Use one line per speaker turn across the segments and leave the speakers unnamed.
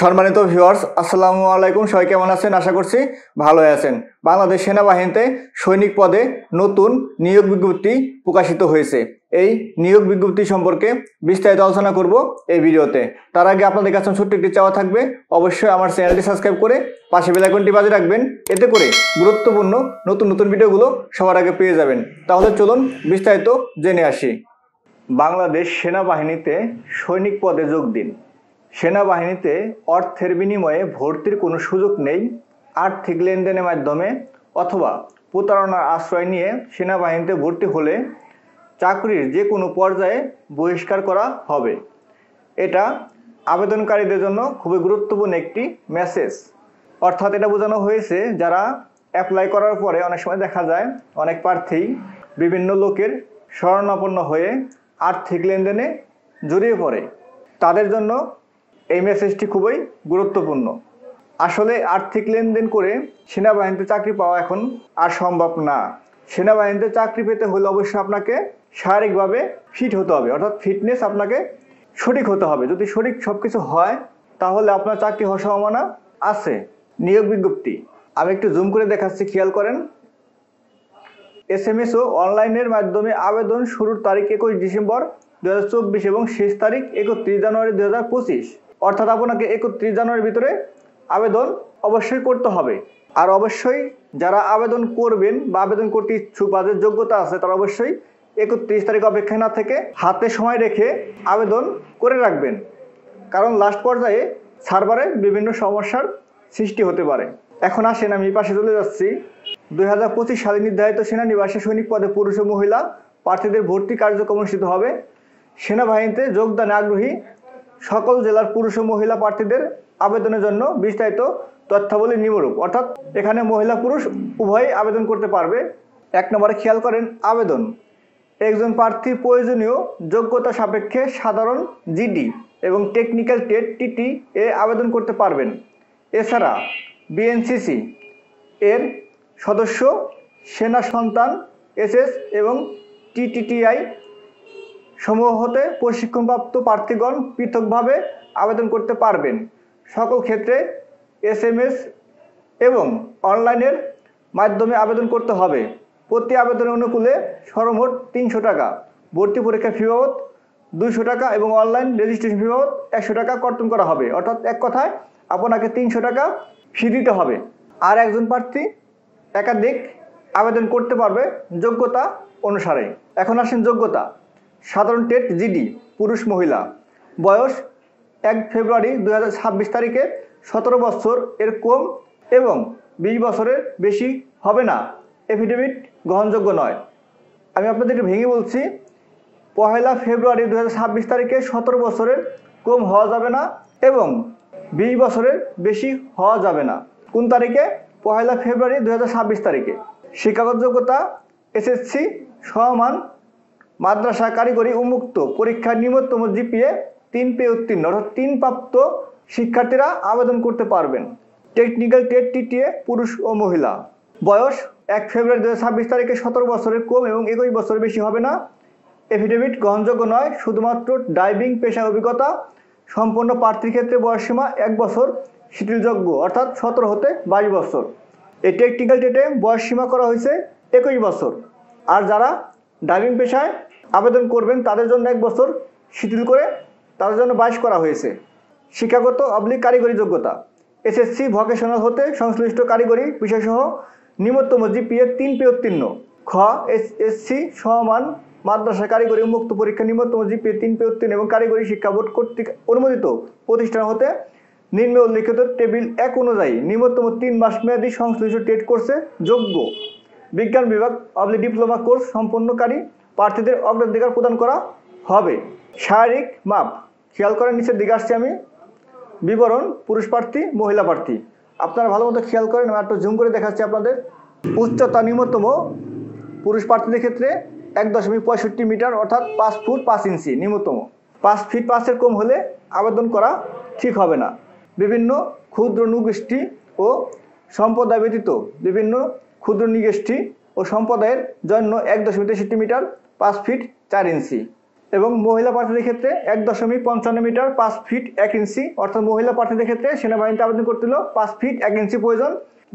সম্মানিত ভিউয়ার্স, আসসালামু আলাইকুম। সবাই কেমন আছেন? আশা করছি ভালো আছেন। বাংলাদেশ সেনাবাহিনীতে সৈনিক পদে নতুন নিয়োগ বিজ্ঞপ্তি প্রকাশিত হয়েছে। এই নিয়োগ বিজ্ঞপ্তি সম্পর্কে বিস্তারিত আলোচনা করব এই ভিডিওতে। তার আগে আপনাদের কাছে ছোট্ট একটি চাওয়া থাকবে, অবশ্যই আমার চ্যানেলটি সাবস্ক্রাইব করে পাশে বেল আইকনটি বাজিয়ে রাখবেন। এতে করে গুরুত্বপূর্ণ নতুন ভিডিওগুলো সবার আগে পেয়ে যাবেন। তাহলে চলুন বিস্তারিত জেনে আসি। বাংলাদেশ সেনাবাহিনীতে সৈনিক পদে যোগ দিন। সেনাবাহিনীতে অর্থের বিনিময়ে ভর্তির কোনো সুযোগ নেই। আর্থিক লেনদেনের মাধ্যমে অথবা প্রতারণার আশ্রয় নিয়ে সেনাবাহিনীতে ভর্তি হলে চাকরির যে কোনো পর্যায়ে বহিষ্কার করা হবে। এটা আবেদনকারীদের জন্য খুবই গুরুত্বপূর্ণ একটি মেসেজ। অর্থাৎ এটা বোঝানো হয়েছে, যারা অ্যাপ্লাই করার পরে অনেক সময় দেখা যায় অনেক প্রার্থী বিভিন্ন লোকের শরণাপন্ন হয়ে আর্থিক লেনদেনে জড়িয়ে পড়ে, তাদের জন্য এই মেসেজটি খুবই গুরুত্বপূর্ণ। আসলে আর্থিক লেনদেন করে সেনাবাহিনীতে চাকরি পাওয়া এখন আর সম্ভব না। সেনাবাহিনীতে চাকরি পেতে হলে অবশ্যই আপনাকে শারীরিকভাবে ফিট হতে হবে, অর্থাৎ ফিটনেস আপনাকে সঠিক হতে হবে। যদি সঠিক সব কিছু হয় তাহলে আপনার চাকরি হওয়ার সম্ভাবনা আছে। নিয়োগ বিজ্ঞপ্তি আমি একটু জুম করে দেখাচ্ছি, খেয়াল করেন। SMS ও অনলাইনের মাধ্যমে আবেদন শুরুর তারিখ 21 ডিসেম্বর 2024 এবং শেষ তারিখ 31 জানুয়ারি 2025। অর্থাৎ আপনাকে 31 জানুয়ারির ভিতরে আবেদন অবশ্যই করতে হবে। আর অবশ্যই যারা আবেদন করবেন বা আবেদন করতে ইচ্ছুক, যাদের যোগ্যতা আছে, তারা অবশ্যই 31 তারিখ অপেক্ষায় না থেকে হাতে সময় রেখে আবেদন করে রাখবেন। কারণ লাস্ট পর্যায়ে সার্ভারে বিভিন্ন সমস্যার সৃষ্টি হতে পারে। এখন আসেন, আমি পাশে চলে যাচ্ছি। 2025 সালে নির্ধারিত সেনানিবাসে সৈনিক পদে পুরুষ ও মহিলা প্রার্থীদের ভর্তি কার্যক্রম অনুষ্ঠিত হবে। সেনাবাহিনীতে যোগদানে আগ্রহী সকল জেলার পুরুষ ও মহিলা প্রার্থীদের আবেদনের জন্য বিস্তারিত তথ্যাবলী নিম্নরূপ। অর্থাৎ এখানে মহিলা পুরুষ উভয়ই আবেদন করতে পারবে। 1 নম্বরে খেয়াল করেন, আবেদন। একজন প্রার্থী প্রয়োজনীয় যোগ্যতা সাপেক্ষে সাধারণ জিডি এবং টেকনিক্যাল টেট টিটি এ আবেদন করতে পারবেন। এছাড়া বিএনসিসি এর সদস্য, সেনা সন্তান, SS এবং TTTI সমূহ হতে প্রশিক্ষণপ্রাপ্ত প্রার্থীগণ পৃথকভাবে আবেদন করতে পারবেন। সকল ক্ষেত্রে SMS এবং অনলাইনের মাধ্যমে আবেদন করতে হবে। প্রতি আবেদনের অনুকূলে সর্বমোট 300 টাকা, ভর্তি পরীক্ষা ফি বাবদ 200 টাকা এবং অনলাইন রেজিস্ট্রেশন ফি বাবদ 100 টাকা কর্তন করা হবে। অর্থাৎ এক কথায় আপনাকে 300 টাকা ফি দিতে হবে। আর একজন প্রার্থী একাধিক আবেদন করতে পারবে যোগ্যতা অনুসারে। এখন আসেন যোগ্যতা। সাধারণ টেট জিডি পুরুষ মহিলা, বয়স 1 ফেব্রুয়ারি 2026 তারিখে 17 বছর এর কম এবং 20 বছরের বেশি হবে না। এফিডেভিট গ্রহণযোগ্য নয়। আমি আপনাদেরকে ভেঙে বলছি, 1 ফেব্রুয়ারি 2026 তারিখে 17 বছরের কম হওয়া যাবে না এবং 20 বছরের বেশি হওয়া যাবে না। কোন তারিখে? 1 ফেব্রুয়ারি 2026 তারিখে। শিক্ষাগত যোগ্যতা SSC সমান মাদ্রাসা, কারিগরি উন্মুক্ত পরীক্ষার নিম্নতম GPA 3 পেয়ে উত্তীর্ণ, অর্থাৎ 3 প্রাপ্ত শিক্ষার্থীরা আবেদন করতে পারবেন। টেকনিক্যাল টেট TTA পুরুষ ও মহিলা, বয়স 1 ফেব্রুয়ারি 2026 তারিখে 17 বছরের কম এবং 21 বছরের বেশি হবে না। এফিডেভিট গ্রহণযোগ্য নয়। শুধুমাত্র ড্রাইভিং পেশা অভিজ্ঞতা সম্পন্ন প্রার্থীর ক্ষেত্রে বয়সসীমা 1 বছর শিথিলযোগ্য, অর্থাৎ 17 হতে 22 বছর। এই টেকনিক্যাল টেটে বয়সসীমা করা হয়েছে 21 বছর। আর যারা ড্রাইভিং পেশায় আবেদন করবেন তাদের জন্য 1 বছর শিথিল করে তাদের জন্য 22 করা হয়েছে। শিক্ষাগত কারিগরি যোগ্যতা SSC ভোকেশনাল হতে সংশ্লিষ্ট কারিগরি বিষয়সহ নিম্নতম GPA 3 পেয়ে উত্তীর্ণ। খ SSC সমান মাদ্রাসা, কারিগরি উন্মুক্ত পরীক্ষা নিম্নতম GPA 3 পেয়ে উত্তীর্ণ এবং কারিগরি শিক্ষা বোর্ড কর্তৃক অনুমোদিত প্রতিষ্ঠান হতে নিম্নে উল্লিখিত টেবিল 1 অনুযায়ী নিম্নতম 3 মাস মেয়াদী সংশ্লিষ্ট টেট কোর্সে যোগ্য বিজ্ঞান বিভাগ ডিপ্লোমা কোর্স সম্পন্নকারী প্রার্থীদের অগ্রাধিকার প্রদান করা হবে। শারীরিক মাপ খেয়াল করেন, নিচের দিকে আসছি আমি। বিবরণ, পুরুষ প্রার্থী, মহিলা প্রার্থী। আপনারা ভালো মতো খেয়াল করেন, আমি একটু জুম করে দেখাচ্ছি আপনাদের। উচ্চতা নিম্নতম পুরুষ প্রার্থীদের ক্ষেত্রে 1.65 মিটার, অর্থাৎ 5 ফুট 5 ইঞ্চি নিম্নতম। 5 ফিট 5 এর কম হলে আবেদন করা ঠিক হবে না। বিভিন্ন ক্ষুদ্র নৃগোষ্ঠী ও সম্প্রদায় ব্যতীত বিভিন্ন ক্ষুদ্র নৃগোষ্ঠী ও সম্প্রদায়ের জন্য 1.63 মিটার 5 ফিট 4 ইঞ্চি। এবং মহিলা প্রার্থীদের ক্ষেত্রে 1.55 মিটার 5 ফিট 1 ইঞ্চি, অর্থাৎ মহিলা প্রার্থীদের ক্ষেত্রে সেনাবাহিনীতে আবেদন করতে হলে 5 ফিট 1 ইঞ্চি প্রয়োজন।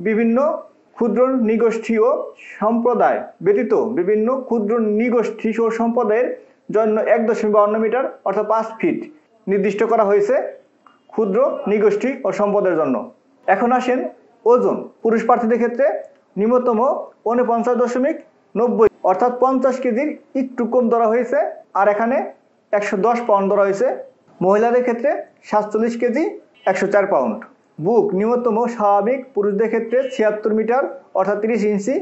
বিভিন্ন ক্ষুদ্র নৃগোষ্ঠী ও সম্প্রদায় ব্যতীত বিভিন্ন ক্ষুদ্র নৃগোষ্ঠী ও সম্প্রদায়ের জন্য 1.52 মিটার অর্থাৎ 5 ফিট নির্দিষ্ট করা হয়েছে ক্ষুদ্র নৃগোষ্ঠী ও সম্প্রদায়ের জন্য। এখন আসেন ওজন। পুরুষ প্রার্থীদের ক্ষেত্রে নিম্নতম 49.90 অর্থাৎ 50 কেজির একটু কম ধরা হয়েছে, আর এখানে 110 পাউন্ড ধরা হয়েছে। মহিলাদের ক্ষেত্রে 47 কেজি 104 পাউন্ড। বুক নিম্নতম স্বাভাবিক পুরুষদের ক্ষেত্রে 76 মিটার অর্থাৎ 30 ইঞ্চি।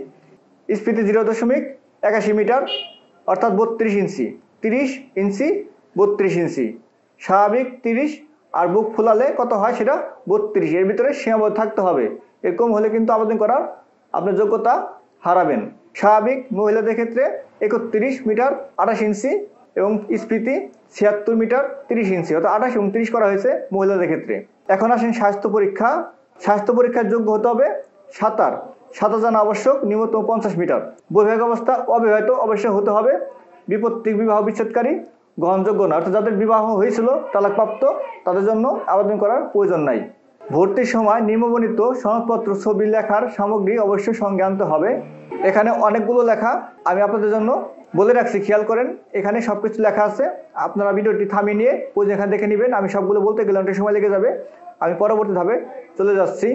স্ফীতি 0.81 মিটার অর্থাৎ 32 ইঞ্চি। 30 ইঞ্চি 32 ইঞ্চি। স্বাভাবিক 30 আর বুক ফুলালে কত হয় সেটা 32, এর ভিতরে সীমাবদ্ধ থাকতে হবে। এরকম হলে কিন্তু আবেদন করার আপনার যোগ্যতা হারাবেন। স্বাভাবিক মহিলাদের ক্ষেত্রে 31 মিটার 28 ইঞ্চি এবং স্ফীতি 76 মিটার 30 ইঞ্চি অর্থাৎ 28 এবং 30 করা হয়েছে মহিলাদের ক্ষেত্রে। এখন আসেন স্বাস্থ্য পরীক্ষা। স্বাস্থ্য পরীক্ষার যোগ্য হতে হবে সাঁতার জানা আবশ্যক, নিম্নতম 50 মিটার। বৈবাহিক অবস্থা অবিবাহিত অবশ্যই হতে হবে। বিপত্তিক বিবাহ বিচ্ছেদকারী গ্রহণযোগ্য না, অর্থাৎ যাদের বিবাহ হয়েছিল তালাকপ্রাপ্ত তাদের জন্য আবেদন করার প্রয়োজন নাই। ভর্তির সময় নিম্নবর্ণিত সনদপত্র ছবি লেখার সামগ্রী অবশ্যই সঙ্গে আনতে হবে। এখানে অনেকগুলো লেখা আমি আপনাদের জন্য বলে রাখছি, খেয়াল করেন। এখানে সবকিছু লেখা আছে, আপনারা ভিডিওটি থামিয়ে নিয়ে এখানে দেখে নেবেন। আমি সবগুলো বলতে গেলে অনেক সময় লেগে যাবে। আমি পরবর্তী ধাপে চলে যাচ্ছি।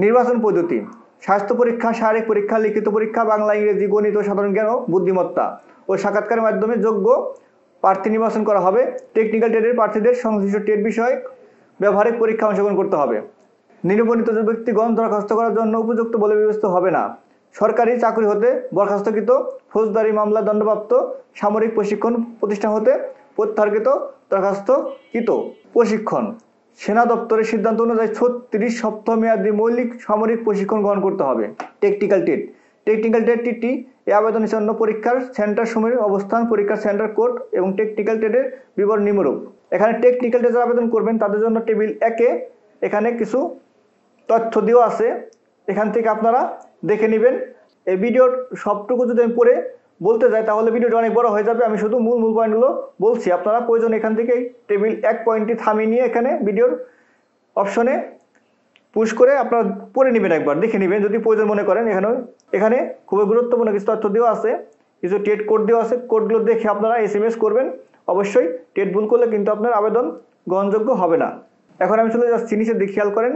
নির্বাচন পদ্ধতি: স্বাস্থ্য পরীক্ষা, শারীরিক পরীক্ষা, লিখিত পরীক্ষা, বাংলা, ইংরেজি, গণিত ও সাধারণ জ্ঞান ও বুদ্ধিমত্তা ও সাক্ষাৎকারের মাধ্যমে যোগ্য প্রার্থী নির্বাচন করা হবে। টেকনিক্যাল ট্রেডের প্রার্থীদের সংশ্লিষ্ট ট্রেড বিষয়ক ব্যবহারিক পরীক্ষা অংশগ্রহণ করতে হবে। নিম্নবর্ণিত ব্যক্তিগণ দরখাস্ত করার জন্য উপযুক্ত বলে বিবেচিত হবে না: সরকারি চাকরি হতে বরখাস্তকৃত, ফৌজদারি মামলা দণ্ডপ্রাপ্ত, সামরিক প্রশিক্ষণ প্রতিষ্ঠান হতে প্রত্যাহারকৃত দরখাস্তকৃত। প্রশিক্ষণ: সেনা দপ্তরের সিদ্ধান্ত অনুযায়ী 36 সপ্তাহ মেয়াদী মৌলিক সামরিক প্রশিক্ষণ গ্রহণ করতে হবে। টেকনিক্যাল ট্রেডটি এই আবেদনের জন্য পরীক্ষার সেন্টার সমূহের অবস্থান, পরীক্ষার সেন্টার কোড এবং টেকনিক্যাল ট্রেডের বিবরণ নিম্নরূপ। এখানে টেকনিক্যাল ট্রেডে আবেদন করবেন তাদের জন্য টেবিল 1-এ এখানে কিছু তথ্য দেওয়া আছে, এখান থেকে আপনারা দেখে নেবেন। এই ভিডিওর সবটুকু যদি আমি পড়ে বলতে যাই তাহলে ভিডিওটা অনেক বড় হয়ে যাবে। আমি শুধু মূল পয়েন্টগুলো বলছি, আপনারা প্রয়োজন এখান থেকে টেবিল 1 পয়েন্টটি থামিয়ে নিয়ে এখানে ভিডিওর অপশনে পুশ করে আপনারা পড়ে নেবেন, একবার দেখে নেবেন যদি প্রয়োজন মনে করেন। এখানে খুবই গুরুত্বপূর্ণ কিছু তথ্য দেওয়া আছে, কিছু টেট কোড দেওয়া আছে। কোডগুলো দেখে আপনারা SMS করবেন। অবশ্যই টেট ভুল করলে কিন্তু আপনার আবেদন গ্রহণযোগ্য হবে না। এখন আমি চলে যাচ্ছি নিচের দিকে, খেয়াল করেন।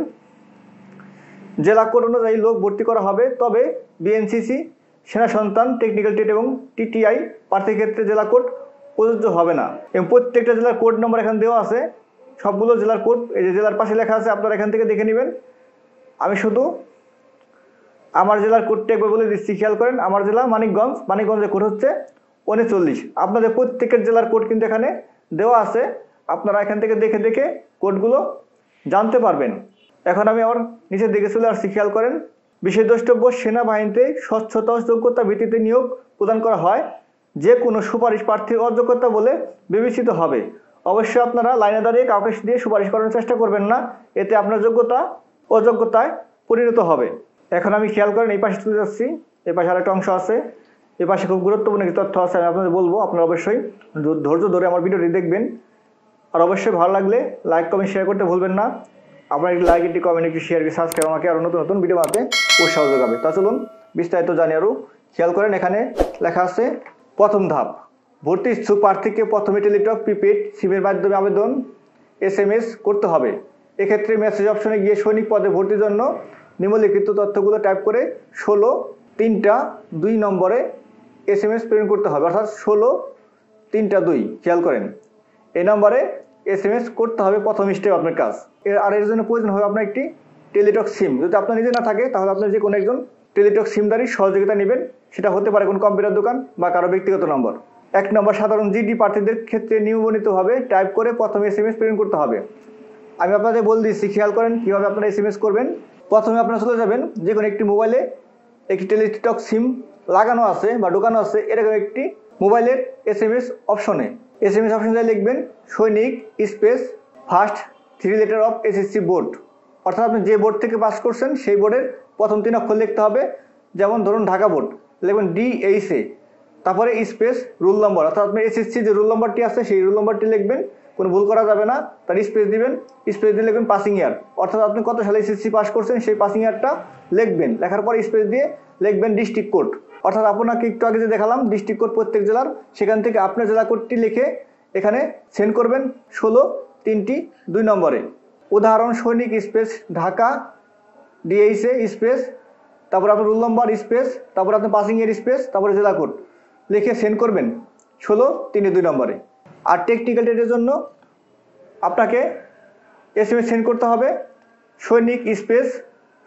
জেলা কোড অনুযায়ী লোক ভর্তি করা হবে, তবে BNCC, সেনা সন্তান, টেকনিক্যাল ট্রেড এবং TTI প্রার্থীর ক্ষেত্রে জেলা কোড প্রযোজ্য হবে না। এবং প্রত্যেকটা জেলার কোড নম্বর এখানে দেওয়া আছে, সবগুলো জেলার কোড এই যে জেলার পাশে লেখা আছে, আপনারা এখান থেকে দেখে নেবেন। আমি শুধু আমার জেলার কোডটা একবার বলে দিচ্ছি, খেয়াল করেন। আমার জেলা মানিকগঞ্জের কোড হচ্ছে 39। আপনাদের প্রত্যেকের জেলার কোড কিন্তু এখানে দেওয়া আছে, আপনারা এখান থেকে দেখে দেখে কোডগুলো জানতে পারবেন। এখন আমি আবার নিচের দিকে চলে আসছি, খেয়াল করেন। বিশেষ দ্রষ্টব্য: সেনাবাহিনীতে স্বচ্ছতা ও যোগ্যতা ভিত্তিতে নিয়োগ প্রদান করা হয়। যে কোনো সুপারিশ প্রার্থীর অযোগ্যতা বলে বিবেচিত হবে। অবশ্যই আপনারা লাইনে দাঁড়িয়ে কাউকে দিয়ে সুপারিশ করার চেষ্টা করবেন না, এতে আপনার যোগ্যতা অযোগ্যতায় পরিণত হবে। এখন আমি খেয়াল করেন এই পাশে চলে যাচ্ছি। এই পাশে আরেকটা অংশ আছে, এই পাশে খুব গুরুত্বপূর্ণ কিছু তথ্য আছে, আমি আপনাদের বলবো। আপনারা অবশ্যই ধৈর্য ধরে আমার ভিডিওটি দেখবেন। আর অবশ্যই ভালো লাগলে লাইক কমেন্ট শেয়ার করতে ভুলবেন না। আপনার একটি লাইক, একটি কমেন্ট, একটি শেয়ার, একটি সাবস্ক্রাইব আমাকে আরও নতুন নতুন ভিডিও বানাতে উৎসাহ যোগাবে। তা চলুন বিস্তারিত জানি আরও। খেয়াল করেন এখানে লেখা আছে প্রথম ধাপ: ভর্তি ইচ্ছুক প্রার্থীকে প্রথমে টেলিটক প্রিপেড সিমের মাধ্যমে আবেদন SMS করতে হবে। এক্ষেত্রে মেসেজ অপশনে গিয়ে সৈনিক পদে ভর্তির জন্য নিম্নলিখিত তথ্যগুলো টাইপ করে 16-3-2 নম্বরে SMS প্রেরণ করতে হবে, অর্থাৎ 16-3-2। খেয়াল করেন এই নম্বরে SMS করতে হবে প্রথম স্টেপ আপনার কাজ। এর জন্য প্রয়োজন হবে আপনার একটি টেলিটক সিম। যদি আপনার নিজে না থাকে তাহলে আপনার যে কোনো একজন টেলিটক সিমদারির সহযোগিতা নেবেন, সেটা হতে পারে কোনো কম্পিউটার দোকান বা কারো ব্যক্তিগত নম্বর। 1 নম্বর: সাধারণ GD প্রার্থীদের ক্ষেত্রে নিম্নবর্ণিতভাবে টাইপ করে প্রথমে SMS প্রেরণ করতে হবে। আমি আপনাদের বলে দিচ্ছি, খেয়াল করেন কীভাবে আপনারা SMS করবেন। প্রথমে আপনারা চলে যাবেন যে কোনো একটি মোবাইলে একটি টেলিটক সিম লাগানো আছে বা ঢোকানো আছে, এরকম একটি মোবাইলের SMS অপশনে লিখবেন সৈনিক space first 3 letter of SSC board, অর্থাৎ আপনি যে বোর্ড থেকে পাস করছেন সেই বোর্ডের প্রথম 3 অক্ষর লিখতে হবে। যেমন ধরুন ঢাকা বোর্ড, লিখবেন DHA, তারপরে স্পেস রোল নম্বর, অর্থাৎ আপনার এসএসসি যে রোল নম্বরটি আছে সেই রোল নম্বরটি লিখবেন, কোনো ভুল করা যাবে না। তার স্পেস দিবেন, স্পেস দিয়ে লিখবেন পাসিং ইয়ার, অর্থাৎ আপনি কত সালে এসএসসি পাস করছেন সেই পাসিং ইয়ারটা লিখবেন। লেখার পর স্পেস দিয়ে লিখবেন ডিস্ট্রিক্ট কোড, অর্থাৎ আপনাকে একটু আগে যে দেখালাম ডিস্ট্রিক্ট কোড প্রত্যেক জেলার, সেখান থেকে আপনার জেলা কোডটি লিখে এখানে সেন্ড করবেন 16-3-2 নম্বরে। উদাহরণ সৈনিক স্পেস ঢাকা ডিএইচএ স্পেস, তারপর আপনার রোল নম্বর স্পেস, তারপর আপনি পাসিং ইয়ার স্পেস, তারপরে জেলা কোড লিখে সেন্ড করবেন 16-3-2 নম্বরে। আর টেকনিক্যাল ডেটের জন্য আপনাকে এসএমএস সেন্ড করতে হবে সৈনিক space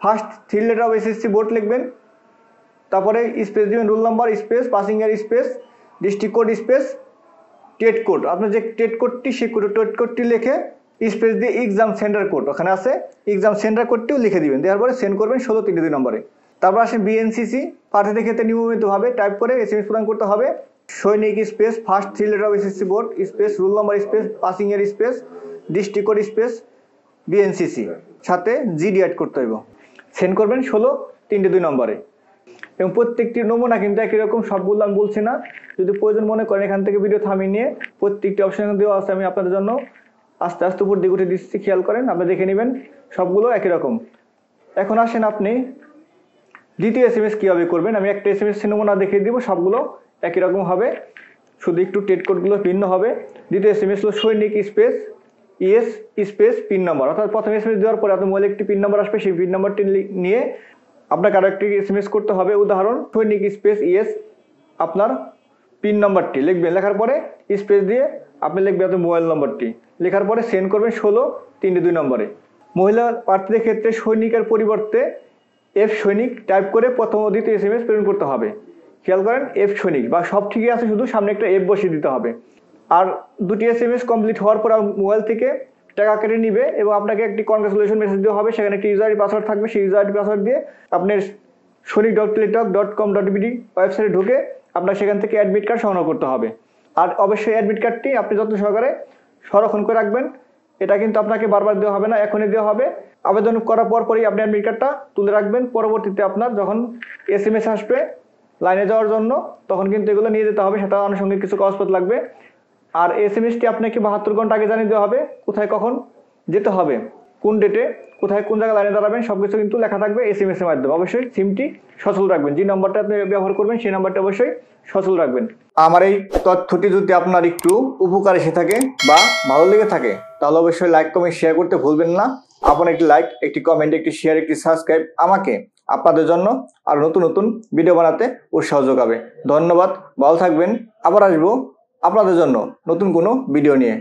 first 3 letter of SSC board লিখবেন, তারপরে স্পেস দিবেন রোল নম্বর স্পেস পাসিং ইয়ার space district code space TET code, আপনার যে টেট কোডটি সেই টেট কোডটি লিখে স্পেস দিয়ে এক্সাম সেন্টার কোড ওখানে আছে, এক্সাম সেন্টার কোডটিও লিখে দিবেন, দেওয়ার পরে সেন্ড করবেন 16-3-2 নম্বরে। তারপর আসেন বিএনসিসি প্রার্থীদের ক্ষেত্রে নিয়মিতভাবে টাইপ করে এসএমএস প্রদান করতে হবে সৈনিক space first 3 letter of SSC board space roll number space passing year space district code space BNCC, সাথে জিডি অ্যাড করতে হইব, সেন্ড করবেন 16-3-2 নম্বরে। এবং প্রত্যেকটি নমুনা কিন্তু একই রকম, সবগুলো আমি বলছি না, যদি প্রয়োজন মনে করেন এখান থেকে ভিডিও থামিয়ে নিয়ে প্রত্যেকটি অপশন দেওয়া আছে, আমি আপনাদের জন্য আস্তে আস্তে উপর দিকে উঠে দিচ্ছি, খেয়াল করেন, আপনি দেখে নেবেন সবগুলো একই রকম। এখন আসেন আপনি দ্বিতীয় এসএমএস কীভাবে করবেন, আমি একটা এসএমএস নমুনা দেখিয়ে দিব, সবগুলো একই রকম হবে, শুধু একটু টেট কোডগুলো ভিন্ন হবে। দ্বিতীয় এসএমএস হলো সৈনিক স্পেস ইএস স্পেস পিন নম্বর, অর্থাৎ প্রথম এসএমএস দেওয়ার পরে আপনার মোবাইলে একটি পিন নম্বর আসবে, সেই পিন নম্বরটি নিয়ে আপনাকে আরও একটি এসএমএস করতে হবে। উদাহরণ সৈনিক স্পেস ইএস আপনার পিন নম্বরটি লিখবেন, লেখার পরে স্পেস দিয়ে আপনি লিখবেন আপনার মোবাইল নম্বরটি, লেখার পরে সেন্ড করবেন 16-3-2 নম্বরে। মহিলা প্রার্থীদের ক্ষেত্রে সৈনিকের পরিবর্তে এফ সৈনিক টাইপ করে প্রথম ও দ্বিতীয় এসএমএস প্রেরণ করতে হবে, খেয়াল করেন এফ সৈনিক, বা সব ঠিকই আছে, শুধু সামনে একটা এফ বসিয়ে দিতে হবে। আর দুটি এসএমএস কমপ্লিট হওয়ার পর মোবাইল থেকে টাকা কেটে নিবে এবং আপনাকে একটি কনগ্রাচুলেশন মেসেজ দেওয়া হবে, সেখানে একটি ইউজার আইডি পাসওয়ার্ড থাকবে, সেই ইউজার আইডি পাসওয়ার্ড দিয়ে আপনার sonic.teletalk.com.bd ওয়েবসাইটে ঢুকে আপনার সেখান থেকে অ্যাডমিট কার্ড সংগ্রহ করতে হবে। আর অবশ্যই অ্যাডমিট কার্ডটি আপনি যত্ন সহকারে সংরক্ষণ করে রাখবেন, এটা কিন্তু আপনাকে বারবার দেওয়া হবে না, এখনই দেওয়া হবে। আবেদন করার পরই আপনি অ্যাডমিট কার্ডটা তুলে রাখবেন, পরবর্তীতে আপনার যখন এসএমএস আসবে লাইনে যাওয়ার জন্য তখন কিন্তু এগুলো নিয়ে যেতে হবে, সেটা আনুষঙ্গিক কিছু কাগজপত্র লাগবে। আর এসএমএসটি আপনাকে 72 ঘন্টা আগে জানিয়ে দেওয়া হবে, কোথায় কখন যেতে হবে, কোন ডেটে কোথায় কোন জায়গায় লাইনে দাঁড়াবেন, সবকিছু কিন্তু লেখা থাকবে এসএমএস এর মাধ্যমে। অবশ্যই সিমটি সচল রাখবেন, যে নাম্বারটা আপনি ব্যবহার করবেন সেই নাম্বারটা অবশ্যই সচল রাখবেন। আমার এই তথ্যটি যদি আপনার একটু উপকার এসে থাকে বা ভালো লেগে থাকে তাহলে অবশ্যই লাইক কমেন্ট শেয়ার করতে ভুলবেন না। আপনার একটি লাইক, একটি কমেন্ট, একটি শেয়ার, একটি সাবস্ক্রাইব আমাকে আপনাদের জন্য আর নতুন নতুন ভিডিও বানাতে উৎসাহ যোগাবে। ধন্যবাদ, ভালো থাকবেন, আবার আসবো আপনাদের জন্য নতুন কোনো ভিডিও নিয়ে।